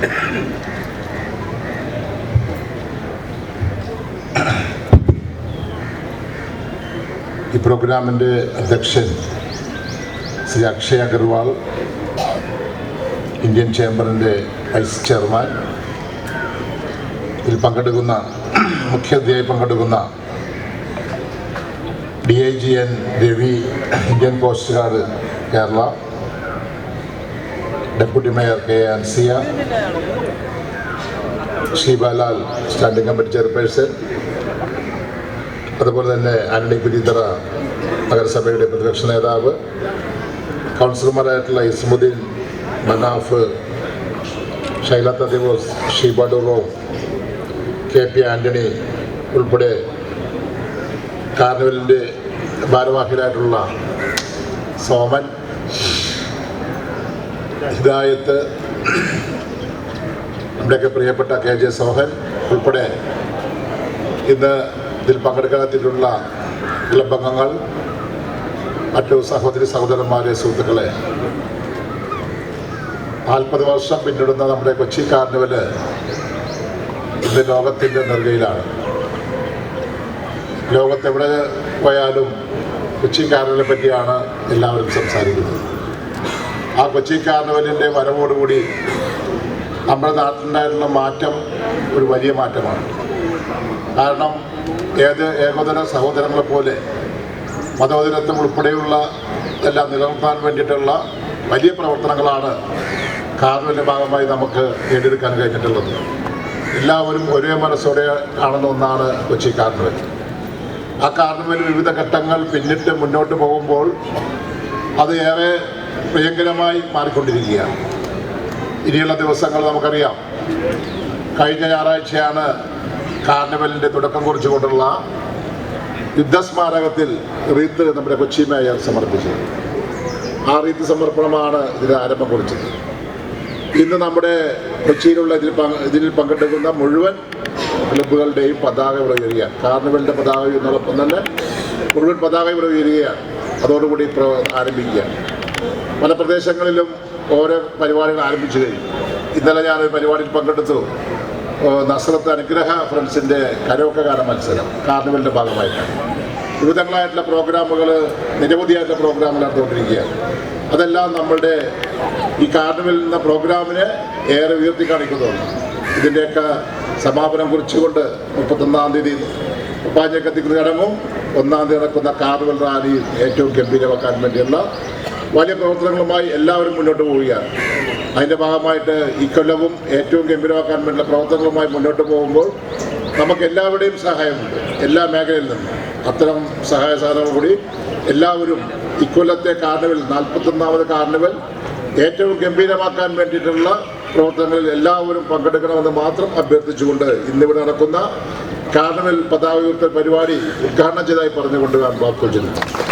ഈ പ്രോഗ്രാമിൻ്റെ അധ്യക്ഷൻ ശ്രീ അക്ഷയ് അഗർവാൾ, ഇന്ത്യൻ ചേംബറിൻ്റെ വൈസ് ചെയർമാൻ, ഇതിൽ പങ്കെടുക്കുന്ന മുഖ്യാതിഥിയായി പങ്കെടുക്കുന്ന DIGN രവി, Indian coast guard Kerala, deputy mayor K Ansiya, Sheebalal standing committee chairperson, അതുപോലെ തന്നെ ആന്റണി പുതിയതറ നഗരസഭയുടെ പ്രതിപക്ഷ നേതാവ്, കൗൺസിലർമാരായിട്ടുള്ള ഇസ്മുദ്ദീൻ, മനാഫ്, ഷൈല തദേവോസ്, ഷീബ ഡുറോ, KP ആന്റണി ഉൾപ്പെടെ കാർണിവലിൻ്റെ ഭാരവാഹികളായിട്ടുള്ള സോമൻ, ഹിദായത്ത്, നമ്മുടെയൊക്കെ പ്രിയപ്പെട്ട KJ സോഹൻ ഉൾപ്പെടെ ഇന്ന് ഇതിൽ പങ്കെടുക്കാനെത്തിയിട്ടുള്ള ക്ലബ് അംഗങ്ങൾ, മറ്റു സഹോദരി സഹോദരന്മാരെ, സുഹൃത്തുക്കളെ, 40 വർഷം പിന്നിടുന്ന നമ്മുടെ കൊച്ചി കാർണിവല് ഇന്ന് ലോകത്തിൻ്റെ നെറുകയിലാണ്. ലോകത്തെവിടെ പോയാലും കൊച്ചി കാർണിവലിനെ പറ്റിയാണ് എല്ലാവരും സംസാരിക്കുന്നത്. ആ കൊച്ചി കാർണിവലിൻ്റെ വരവോടുകൂടി നമ്മുടെ നാട്ടിലുണ്ടായിട്ടുള്ള മാറ്റം ഒരു വലിയ മാറ്റമാണ്. കാരണം ഏകോദര സഹോദരങ്ങളെ പോലെ മതോദരത്വം ഉൾപ്പെടെയുള്ള എല്ലാം നിലനിർത്താൻ വേണ്ടിയിട്ടുള്ള വലിയ പ്രവർത്തനങ്ങളാണ് കാർണിവലിൻ്റെ ഭാഗമായി നമുക്ക് നേടിയെടുക്കാൻ കഴിഞ്ഞിട്ടുള്ളത്. എല്ലാവരും ഒരേ മനസ്സോടെ കാണുന്ന ഒന്നാണ് കൊച്ചി കാർണിവൽ. ആ കാർണിവൽ വിവിധ ഘട്ടങ്ങൾ പിന്നിട്ട് മുന്നോട്ട് പോകുമ്പോൾ അത് ഏറെ പ്രിയങ്കരമായി മാറിക്കൊണ്ടിരിക്കുകയാണ്. ഇനിയുള്ള ദിവസങ്ങൾ നമുക്കറിയാം. കഴിഞ്ഞ ഞായറാഴ്ചയാണ് കാർണിവലിൻ്റെ തുടക്കം കുറിച്ചുകൊണ്ടുള്ള യുദ്ധസ്മാരകത്തിൽ റീത്ത് നമ്മുടെ കൊച്ചി മേയർ സമർപ്പിച്ചത്. ആ റീത്ത് സമർപ്പണമാണ് ഇതിന് ആരംഭം കുറിച്ചത്. ഇന്ന് നമ്മുടെ കൊച്ചിയിലുള്ള ഇതിൽ പങ്കെടുക്കുന്ന മുഴുവൻ ക്ലബ്ബുകളുടെയും പതാക ഇവിടെ ഉയരുകയാണ്. കാർണിവലിൻ്റെ പതാക ഉയരുന്നതോടൊപ്പം തന്നെ മുഴുവൻ പതാക ഇവിടെ ഉയരുകയാണ്. അതോടുകൂടി ആരംഭിക്കുകയാണ്. പല പ്രദേശങ്ങളിലും ഓരോ പരിപാടികൾ ആരംഭിച്ചു കഴിഞ്ഞു. ഇന്നലെ ഞാനൊരു പരിപാടിയിൽ പങ്കെടുത്തു. നസ്രത്ത് അനുഗ്രഹ ഫ്രണ്ട്സിൻ്റെ കരോക്കെ ഗാന മത്സരം കാർണിവലിൻ്റെ ഭാഗമായിട്ടാണ്. വിവിധങ്ങളായിട്ടുള്ള പ്രോഗ്രാമുകൾ, നിരവധിയായിട്ടുള്ള പ്രോഗ്രാമുകൾ നടന്നുകൊണ്ടിരിക്കുകയാണ്. അതെല്ലാം നമ്മളുടെ ഈ കാർണിവൽ എന്ന പ്രോഗ്രാമിനെ ഏറെ ഉയർത്തി കാണിക്കുന്നതാണ്. ഇതിൻ്റെയൊക്കെ സമാപനം കുറിച്ചുകൊണ്ട് 31-ാം തീയതി ഉപ്പാഞ്ഞക്കത്തിക്കുന്ന ചടങ്ങും 1-ാം തീയതി നടക്കുന്ന കാർണിവൽ റാലിയും ഏറ്റവും ഗംഭീരമാക്കാൻ വേണ്ടിയുള്ള വലിയ പ്രവർത്തനങ്ങളുമായി എല്ലാവരും മുന്നോട്ട് പോവുകയാണ്. അതിൻ്റെ ഭാഗമായിട്ട് ഇക്കൊല്ലവും ഏറ്റവും ഗംഭീരമാക്കാൻ വേണ്ടിയുള്ള പ്രവർത്തനങ്ങളുമായി മുന്നോട്ട് പോകുമ്പോൾ നമുക്ക് എല്ലാവരുടെയും സഹായമുണ്ട്. എല്ലാ മേഖലയിൽ നിന്നും അത്തരം സഹായ സഹകരണങ്ങൾ കൂടി എല്ലാവരും ഇക്കൊല്ലത്തെ കാർണിവൽ, 41-ാമത് കാർണിവൽ ഏറ്റവും ഗംഭീരമാക്കാൻ വേണ്ടിയിട്ടുള്ള പ്രവർത്തനങ്ങളിൽ എല്ലാവരും പങ്കെടുക്കണമെന്ന് മാത്രം അഭ്യർത്ഥിച്ചുകൊണ്ട് ഇന്നിവിടെ നടക്കുന്ന കാർണിവൽ പതാക ഉയർത്തൽ പരിപാടി ഉദ്ഘാടനം ചെയ്തതായി പറഞ്ഞുകൊണ്ട് ഞാൻ വാക്കുകൾ ചെലുത്തുന്നു.